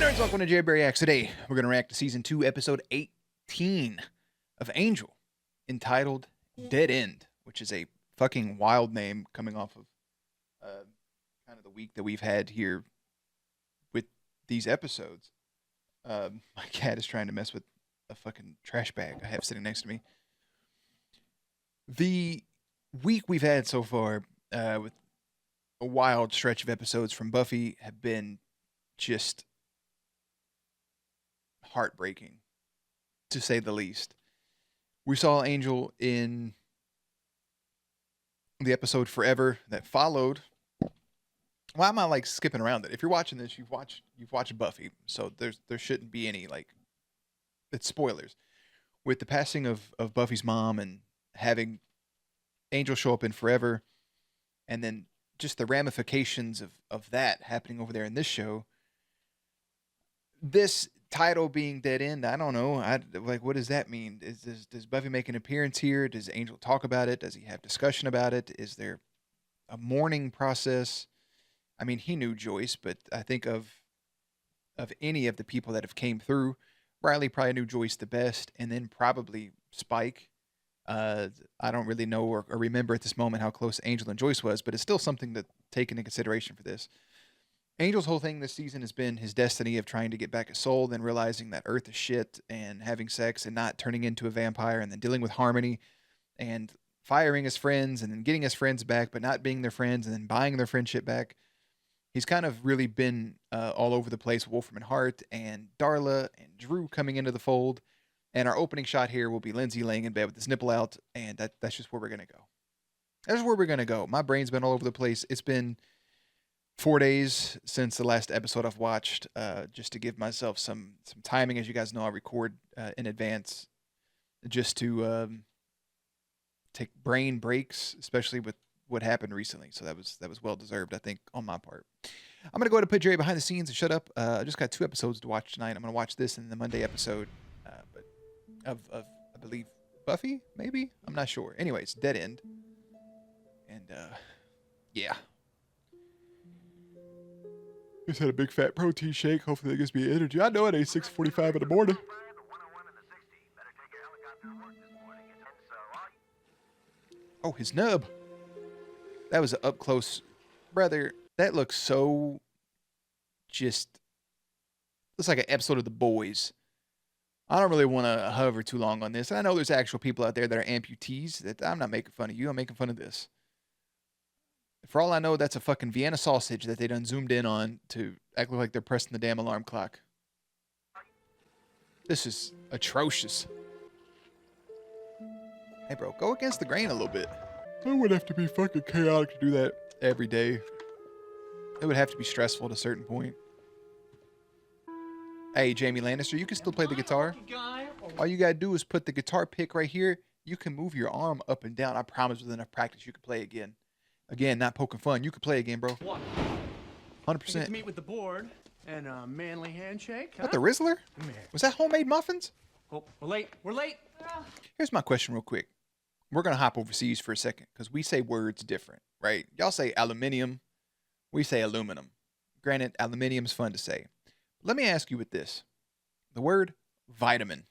Nerds, welcome to J-Berry X. Today, we're going to react to Season 2, Episode 18 of Angel, entitled Dead End, which is a fucking wild name coming off of kind of the week that we've had here with these episodes. My cat is trying to mess with a fucking trash bag I have sitting next to me. The week we've had so far with a wild stretch of episodes from Buffy have been just heartbreaking, to say the least. We saw Angel in the episode Forever that followed. Why am I like skipping around it? If you're watching this, you've watched Buffy, so there shouldn't be any like it's spoilers. With the passing of Buffy's mom and having Angel show up in Forever, and then just the ramifications of that happening over there in this show. This title being Dead End, I don't know. What does that mean? Does Buffy make an appearance here? Does Angel talk about it? Does he have discussion about it? Is there a mourning process? I mean, he knew Joyce, but I think of any of the people that have came through, Riley probably knew Joyce the best, and then probably Spike. I don't really know or remember at this moment how close Angel and Joyce was, but it's still something to take into consideration for this. Angel's whole thing this season has been his destiny of trying to get back his soul, then realizing that Earth is shit, and having sex and not turning into a vampire, and then dealing with Harmony, and firing his friends, and then getting his friends back, but not being their friends, and then buying their friendship back. He's kind of really been all over the place. Wolfram and Hart, and Darla, and Drew coming into the fold. And our opening shot here will be Lindsay laying in bed with his nipple out, and that's just where we're going to go. That's where we're going to go. My brain's been all over the place. It's been 4 days since the last episode I've watched, just to give myself some timing. As you guys know, I record in advance just to take brain breaks, especially with what happened recently. So that was well deserved, I think, on my part. I'm going to go ahead and put Jerry behind the scenes and shut up. I just got 2 episodes to watch tonight. I'm going to watch this and the Monday episode of I believe Buffy, maybe? I'm not sure. Anyways, Dead End. And yeah. Just had a big fat protein shake. Hopefully that gives me energy. I know it ain't 6:45 in the morning. Oh, his nub. That was an up close. Brother, that looks so just looks like an episode of The Boys. I don't really want to hover too long on this. I know there's actual people out there that are amputees. That I'm not making fun of you. I'm making fun of this. For all I know, that's a fucking Vienna sausage that they done zoomed in on to act like they're pressing the damn alarm clock. This is atrocious. Hey, bro, go against the grain a little bit. I would have to be fucking chaotic to do that every day. It would have to be stressful at a certain point. Hey, Jamie Lannister, you can still play the guitar. All you gotta do is put the guitar pick right here. You can move your arm up and down. I promise with enough practice you can play again. Again, not poking fun. You can play again, bro. 100%. To meet with the board and a manly handshake. Huh? What, the Rizzler? Man. Was that homemade muffins? Oh, we're late. We're late. Here's my question real quick. We're going to hop overseas for a second because we say words different, right? Y'all say aluminium. We say aluminum. Granted, aluminium's fun to say. Let me ask you with this. The word vitamin.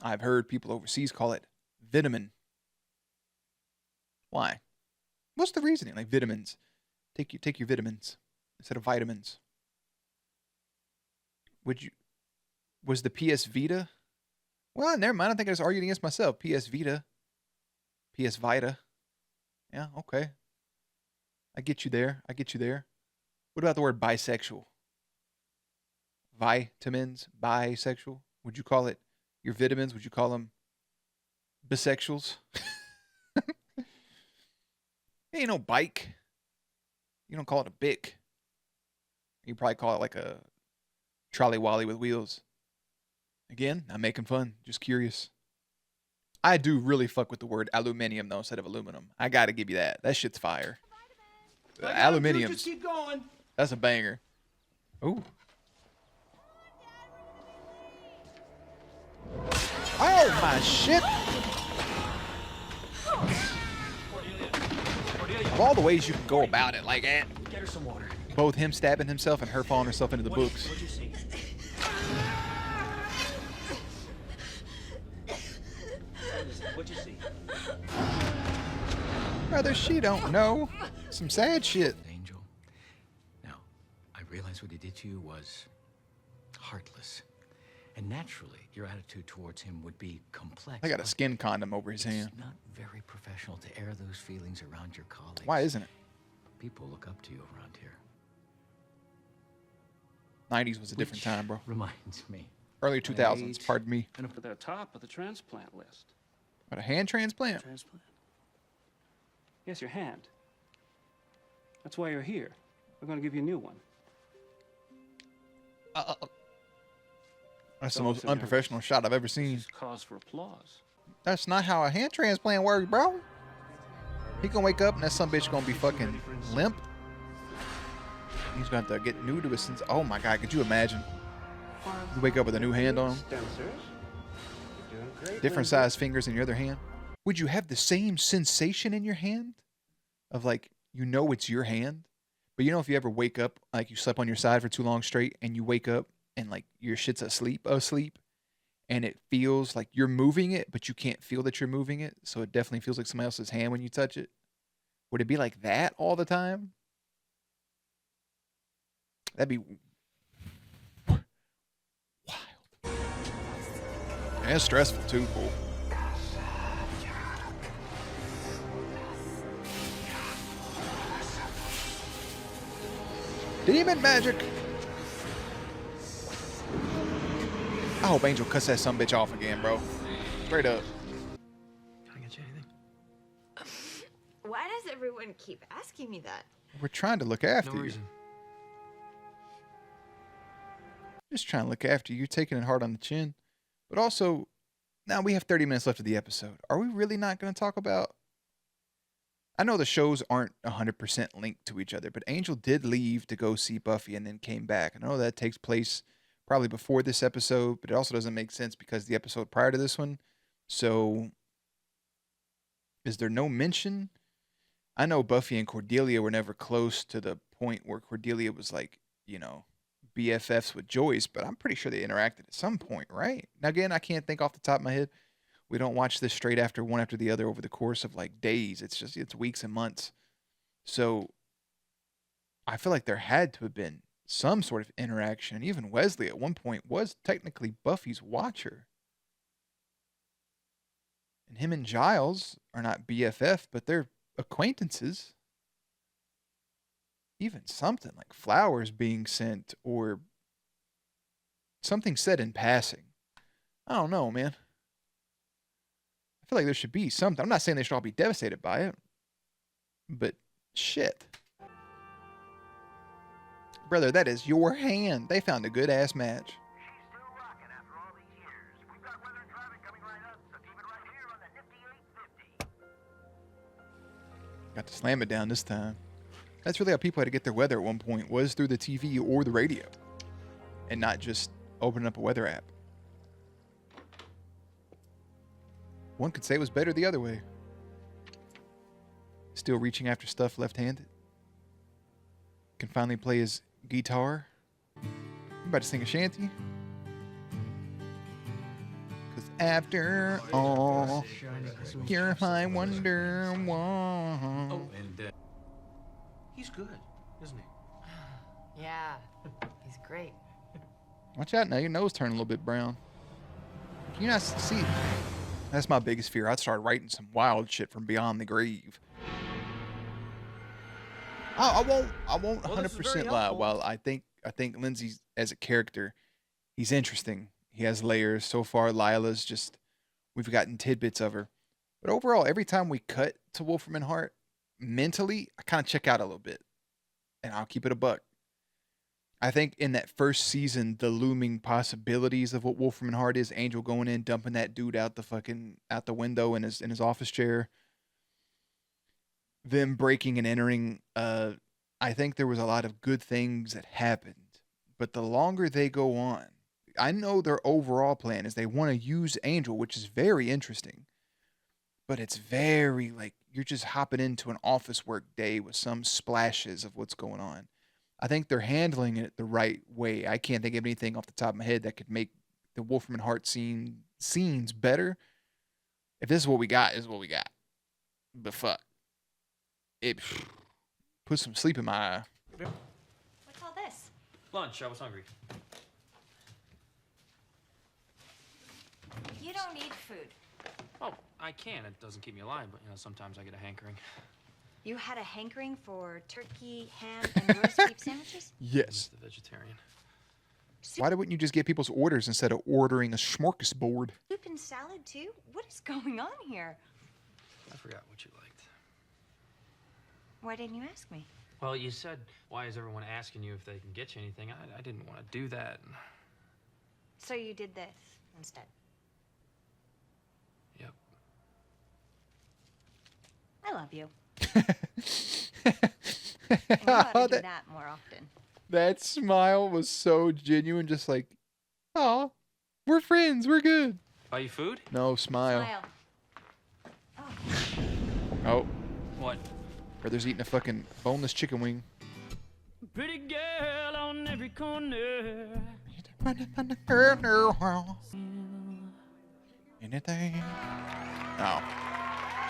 I've heard people overseas call it vitamin. Why? What's the reasoning? Like vitamins. Take your vitamins instead of vitamins. Was the PS Vita? Well, never mind. I think I was arguing against myself. PS Vita. PS Vita. Yeah, okay. I get you there. What about the word bisexual? Vitamins, bisexual. Would you call it your vitamins? Would you call them bisexuals? Ain't no bike. You don't call it a bic. You probably call it like a trolley wally with wheels. Again, not making fun. Just curious. I do really fuck with the word aluminium though instead of aluminum. I gotta give you that. That shit's fire. Aluminium. Just keep going. That's a banger. Ooh. Oh my shit! Of all the ways you can go about it, like that. Get her some water. both him stabbing himself and her falling herself into the books. What'd you see? What'd you see? Brother, she don't know. Some sad shit. Angel. Now, I realize what he did to you was heartless. And naturally, your attitude towards him would be complex. I got a skin condom over his hand. It's not very professional to air those feelings around your colleagues. Why isn't it? People look up to you around here. 90s was a different Which time, bro. Reminds me. Early 2000s, Wait. pardon me. And up at the top of the transplant list. What, a hand transplant? Transplant? Yes, your hand. That's why you're here. We're going to give you a new one. That's the most unprofessional shot I've ever seen. This is cause for applause. That's not how a hand transplant works, bro. He gonna wake up and that some bitch gonna be fucking limp. He's gonna have to get new to his sins. Oh my God, could you imagine? You wake up with a new hand on him. Downstairs. You're doing great. Different size fingers in your other hand. Would you have the same sensation in your hand? Of like, you know it's your hand? But you know if you ever wake up, like you slept on your side for too long straight and you wake up and like your shit's asleep, and it feels like you're moving it, but you can't feel that you're moving it. So it definitely feels like somebody else's hand when you touch it. Would it be like that all the time? That'd be wild. And it's stressful too, fool. Demon magic. I hope Angel cuts that sumbitch off again, bro. Straight up. Can I get you anything? Why does everyone keep asking me that? We're trying to look after No you. reason. Just trying to look after you. You're taking it hard on the chin. But also, now we have 30 minutes left of the episode. Are we really not going to talk about... I know the shows aren't 100% linked to each other, but Angel did leave to go see Buffy and then came back. I know that takes place probably before this episode, but it also doesn't make sense because the episode prior to this one. So, is there no mention? I know Buffy and Cordelia were never close to the point where Cordelia was like, you know, BFFs with Joyce, but I'm pretty sure they interacted at some point, right? Now, again, I can't think off the top of my head. We don't watch this straight after one after the other over the course of like days. It's weeks and months. So I feel like there had to have been some sort of interaction. Even Wesley at one point was technically Buffy's watcher. And him and Giles are not BFF, but they're acquaintances. Even something like flowers being sent or something said in passing. I don't know, man. I feel like there should be something. I'm not saying they should all be devastated by it, but shit. Brother, that is your hand. They found a good ass match. She's still rocking after all these years. We've got weather and traffic coming right up, so keep it right here on the nifty 850. Got to slam it down this time. That's really how people had to get their weather at one point, was through the TV or the radio, and not just opening up a weather app. One could say it was better the other way. Still reaching after stuff left-handed. Can finally play his guitar. You about to sing a shanty? Cause after all, you're my wonder why. Oh, and He's good, isn't he? Yeah, he's great. Watch out now, your nose turned a little bit brown. Can you not see? That's my biggest fear. I'd start writing some wild shit from beyond the grave. I won't 100% lie. While I think Lindsay as a character, he's interesting. He has layers. So far, Lila's just, we've gotten tidbits of her. But overall, every time we cut to Wolfram and Hart, mentally, I kind of check out a little bit. And I'll keep it a buck. I think in that first season, the looming possibilities of what Wolfram and Hart is, Angel going in, dumping that dude out the window in his office chair, them breaking and entering, I think there was a lot of good things that happened. But the longer they go on, I know their overall plan is they want to use Angel, which is very interesting. But it's very like you're just hopping into an office work day with some splashes of what's going on. I think they're handling it the right way. I can't think of anything off the top of my head that could make the Wolfram and Hart scenes better. If this is what we got, is what we got. But fuck, it put some sleep in my eye. What's all this? Lunch. I was hungry. You don't need food. Oh, I can. It doesn't keep me alive, but sometimes I get a hankering. You had a hankering for turkey, ham, and roast beef sandwiches? Yes. The vegetarian. Why wouldn't you just get people's orders instead of ordering a smorgasbord? Soup and salad too? What is going on here? I forgot what you liked. Why didn't you ask me? Well, you said, why is everyone asking you if they can get you anything? I didn't want to do that. So you did this instead. Yep. I love you. And you ought to do that more often. That smile was so genuine, just like, oh, we're friends, we're good. Buy you food? No, smile. Smile. Oh, What? brother's eating a fucking boneless chicken wing. Pretty girl on every corner. Anything? Oh.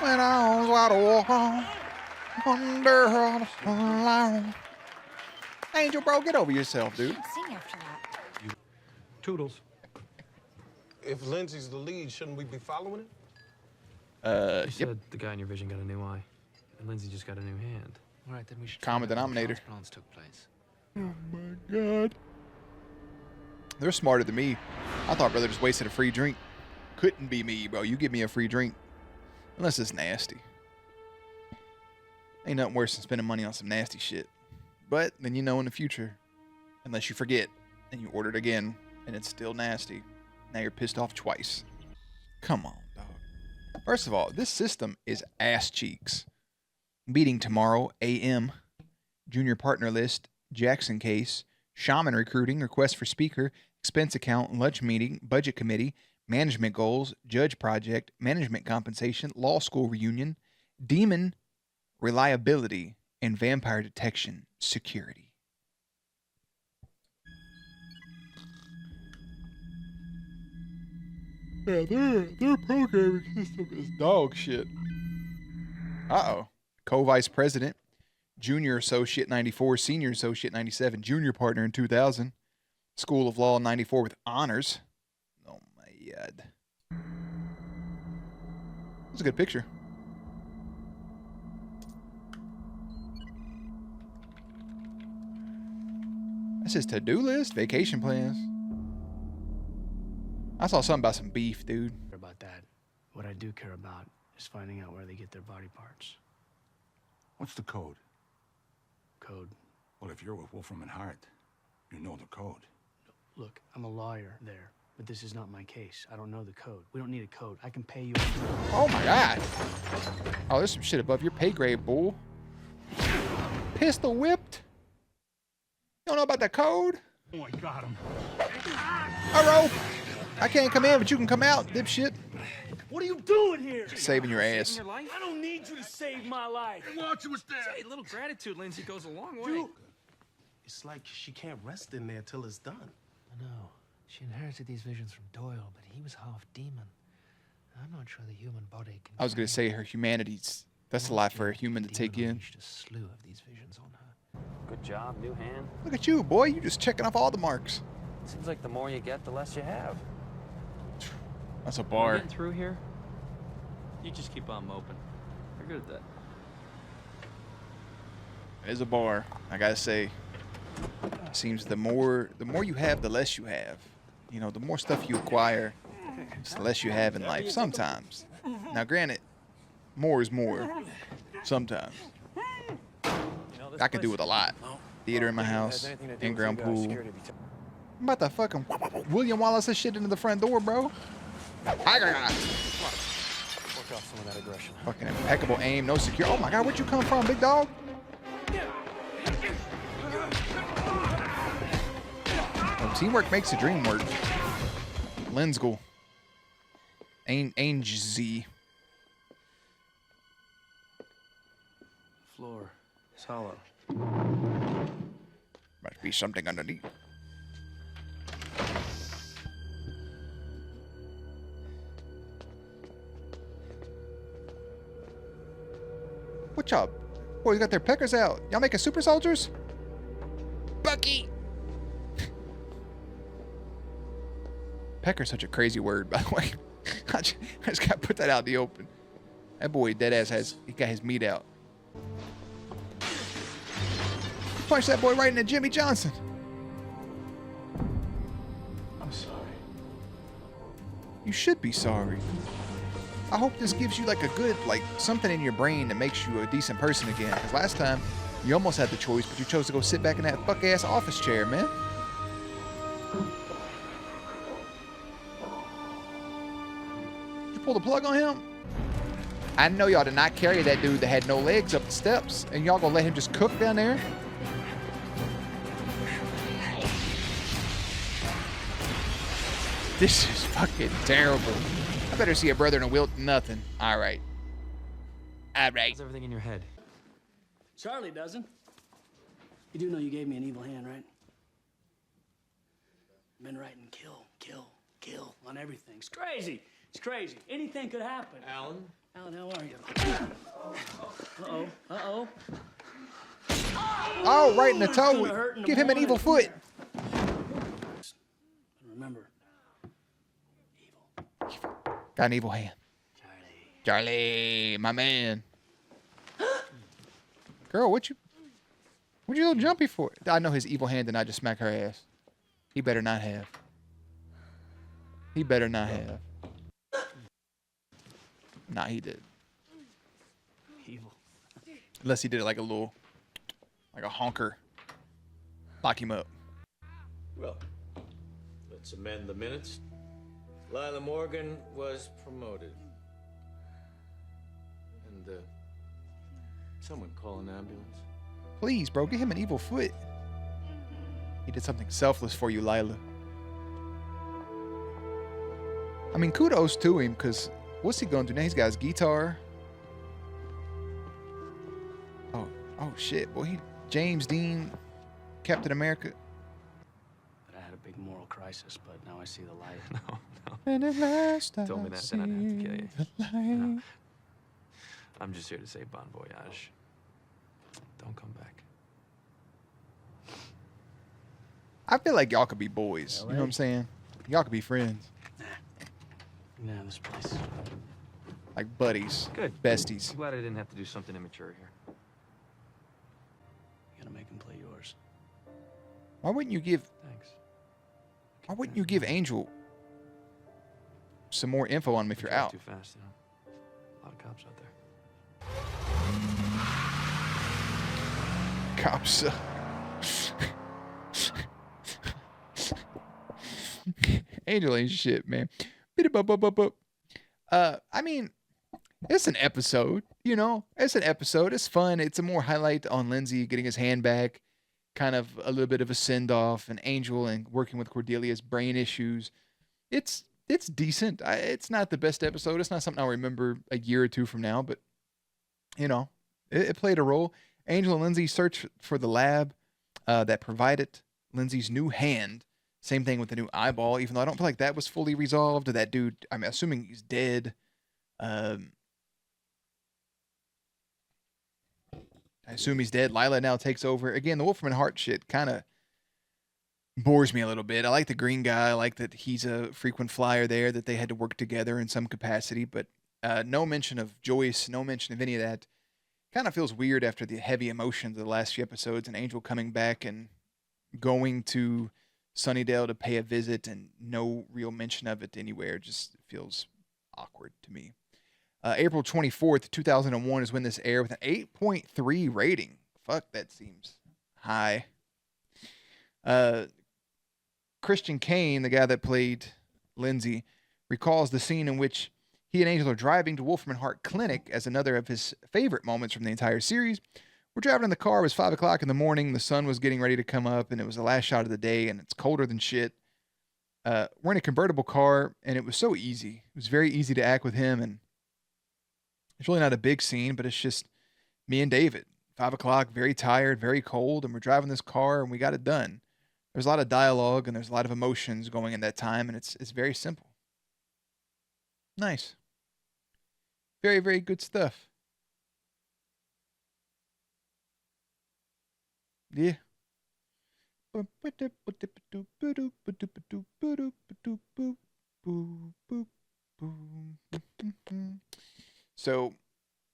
When I was wide open, under the sunlight. Angel, bro, get over yourself, dude. Sing after that. Toodles. If Lindsay's the lead, shouldn't we be following it? You Yep. said the guy in your vision got a new eye, and Lindsay just got a new hand. All right, then we should. Common find out when denominator. transplants took place. Oh my god. They're smarter than me. I thought brother just wasted a free drink. Couldn't be me, bro. You give me a free drink. Unless it's nasty. Ain't nothing worse than spending money on some nasty shit. But then you know in the future, unless you forget and you order it again and it's still nasty, now you're pissed off twice. Come on, dog. First of all, this system is ass cheeks. Meeting tomorrow, AM. Junior partner list, Jackson case, shaman recruiting, request for speaker, expense account, lunch meeting, budget committee, management goals, judge project, management compensation, law school reunion, demon reliability, and vampire detection security. Yeah, their programming system is dog shit. Uh-oh. Co-vice president, junior associate 94, senior associate 97, junior partner in 2000, School of Law 94 with honors. Oh my god. That's a good picture. That's his to-do list, vacation plans. I saw something about some beef, dude. About that. What I do care about is finding out where they get their body parts. What's the code? Code. Well, if you're with Wolfram and Hart, you know the code. Look, I'm a lawyer there, but this is not my case. I don't know the code. We don't need a code. I can pay you. Oh my god. Oh, there's some shit above your pay grade, bull. Pistol whipped? You don't know about the code? Oh, I got him. Hello. I can't come in, but you can come out, dipshit. What are you doing here? Saving your ass. Your life? I don't need you to save my life. Watch what's there. Hey, a little gratitude, Lindsay, goes a long way. Dude, it's like she can't rest in there till it's done. I know. She inherited these visions from Doyle, but he was half demon. I'm not sure the human body can. I was going to say her humanity's. That's a lot for a human to take in. A slew of these visions on her. Good job, new hand. Look at you, boy. You just checking off all the marks. Seems like the more you get, the less you have. That's a You bar. getting through here? You just keep on moping. You're good at that. It is a bar. I gotta say. Seems the more you have, the less you have. You know, the more stuff you acquire, the less you have in life. Sometimes. Now, granted, more is more. Sometimes. I can do with a lot. Theater in my house, in-ground pool. I'm about to fucking William Wallace this shit into the front door, bro. Work off some of that aggression. Fucking impeccable aim, no secure. Oh my god, where'd you come from, big dog? Oh, teamwork makes the dream work. Linsgul. Ainge. Floor is hollow. Must be something underneath. What y'all? Boys got their peckers out. Y'all making super soldiers? Bucky! Pecker's such a crazy word, by the way. I just gotta put that out in the open. That boy dead ass he got his meat out. Punch that boy right into Jimmy Johnson. I'm sorry. You should be sorry. I hope this gives you like a good, like something in your brain that makes you a decent person again. Because last time you almost had the choice, but you chose to go sit back in that fuck ass office chair, man. Did you pull the plug on him? I know y'all did not carry that dude that had no legs up the steps, and y'all gonna let him just cook down there? This is fucking terrible. I better see a brother in a wilt. Nothing. All right. All right. How's everything in your head? Charlie doesn't. You do know you gave me an evil hand, right? Been writing kill, kill, kill on everything. It's crazy. It's crazy. Anything could happen. Alan? Alan, how are you? Uh-oh. Uh-oh. Oh, right in the toe. Gonna hurt in the Give him an morning. evil foot. Remember. Got an evil hand. Charlie, my man. Girl, what you little jumpy for? I know his evil hand did not just smack her ass. He better not have. He better not have. Nah, he did. Evil. Unless he did it like a honker. Lock him up. Well, let's amend the minutes. Lila Morgan was promoted. And, someone call an ambulance. Please, bro, give him an evil foot. He did something selfless for you, Lila. I mean, kudos to him, because what's he going to do now? He's got his guitar. Oh shit. Boy, James Dean, Captain America. But I had a big moral crisis, but now I see the light. No. And at last I Told me that, then I'd have to kill you. see the light. No. I'm just here to say bon voyage. Don't come back. I feel like y'all could be boys. You know what I'm saying? Y'all could be friends. Yeah, this place. Like buddies. Good. Besties. I'm glad I didn't have to do something immature here. You gotta make him play yours. Why wouldn't you give Thanks. Angel some more info on him if you're Drive out? Too fast, you know. A lot of cops out there. Cops. Angel ain't shit, man. I mean, it's an episode, you know? It's an episode. It's fun. It's a more highlight on Lindsay getting his hand back, kind of a little bit of a send-off, and Angel and working with Cordelia's brain issues. It's decent. It's not the best episode. It's not something I'll remember a year or two from now, but, you know, it played a role. Angel and Lindsay search for the lab that provided Lindsay's new hand. Same thing with the new eyeball, even though I don't feel like that was fully resolved. That dude, I'm assuming he's dead. I assume he's dead. Lila now takes over. Again, the Wolfram and Hart shit kind of bores me a little bit. I like the green guy. I like that he's a frequent flyer there, that they had to work together in some capacity. But no mention of Joyce, no mention of any of that. Kind of feels weird after the heavy emotions of the last few episodes and Angel coming back and going to Sunnydale to pay a visit and no real mention of it anywhere. Just feels awkward to me. April 24th, 2001 is when this aired with an 8.3 rating. Fuck, that seems high. Christian Kane, the guy that played Lindsay, recalls the scene in which he and Angel are driving to Wolfram and Hart Clinic as another of his favorite moments from the entire series. We're driving in the car. It was 5 o'clock in the morning. The sun was getting ready to come up, and it was the last shot of the day, and it's colder than shit. We're in a convertible car, and it was so easy. It was very easy to act with him, and it's really not a big scene, but it's just me and David 5 o'clock, very tired, very cold, and we're driving this car and we got it done. There's a lot of dialogue and there's a lot of emotions going in that time, and it's very simple. Nice. Very, very good stuff. Yeah. So,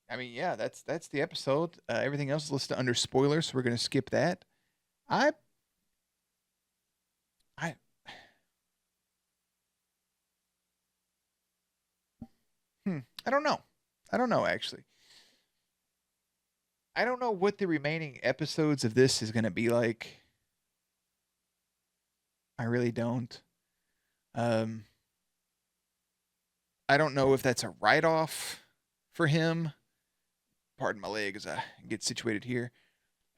I mean, yeah, that's the episode. Everything else is listed under spoilers, so we're gonna skip that. I, I, I don't know. I don't know actually. I don't know what the remaining episodes of this is gonna be like. I really don't. Um, I don't know if that's a write-off for him. Pardon my leg as I get situated here.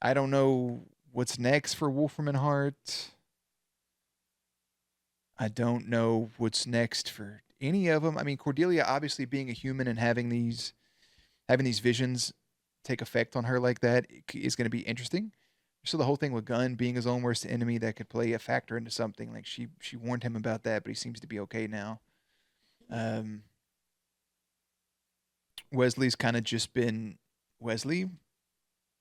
I don't know what's next for Wolfram and Hart. I don't know what's next for any of them. I mean, Cordelia obviously being a human and having these visions take effect on her like that is going to be interesting. So the whole thing with Gunn being his own worst enemy, that could play a factor into something. Like she warned him about that, but he seems to be okay now. Wesley's kind of just been Wesley,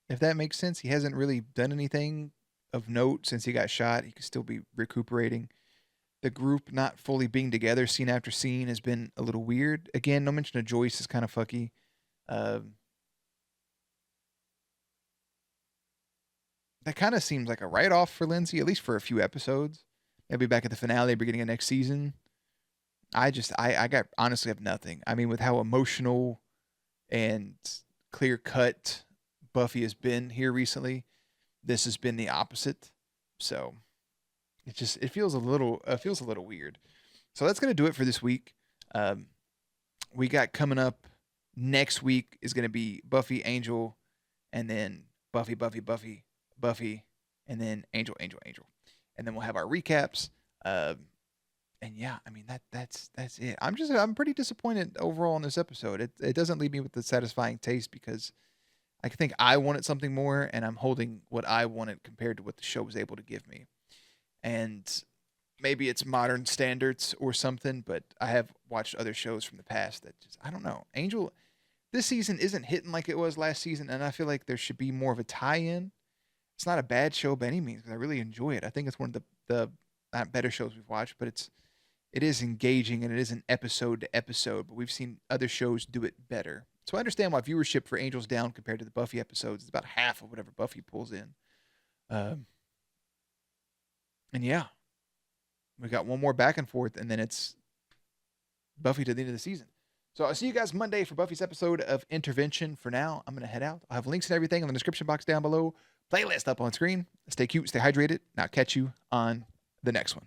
if that makes sense. He hasn't really done anything of note since he got shot. He could still be recuperating. The group not fully being together scene after scene has been a little weird. Again, no mention of Joyce is kind of fucky. That kind of seems like a write-off for Lindsay, at least for a few episodes. Maybe back at the finale, beginning of next season. I got honestly have nothing. I mean, with how emotional and clear cut Buffy has been here recently, this has been the opposite. So it feels a little weird. So that's gonna do it for this week. We got coming up next week is gonna be Buffy, Angel, and then Buffy, and then Angel, and then we'll have our recaps. And yeah, I mean that's it. I'm pretty disappointed overall in this episode. It doesn't leave me with a satisfying taste because I think I wanted something more, and I'm holding what I wanted compared to what the show was able to give me. And maybe it's modern standards or something, but I have watched other shows from the past that just I don't know. Angel this season isn't hitting like it was last season, and I feel like there should be more of a tie-in. It's not a bad show by any means because I really enjoy it. I think it's one of the not better shows we've watched, but it is engaging and it is an episode to episode, but we've seen other shows do it better. So I understand why viewership for Angel's down compared to the Buffy episodes. It's about half of whatever Buffy pulls in. And yeah, we got one more back and forth, and then it's Buffy to the end of the season. So I'll see you guys Monday for Buffy's episode of Intervention. For now, I'm going to head out. I'll have links and everything in the description box down below. Playlist up on screen. Stay cute, stay hydrated, and I'll catch you on the next one.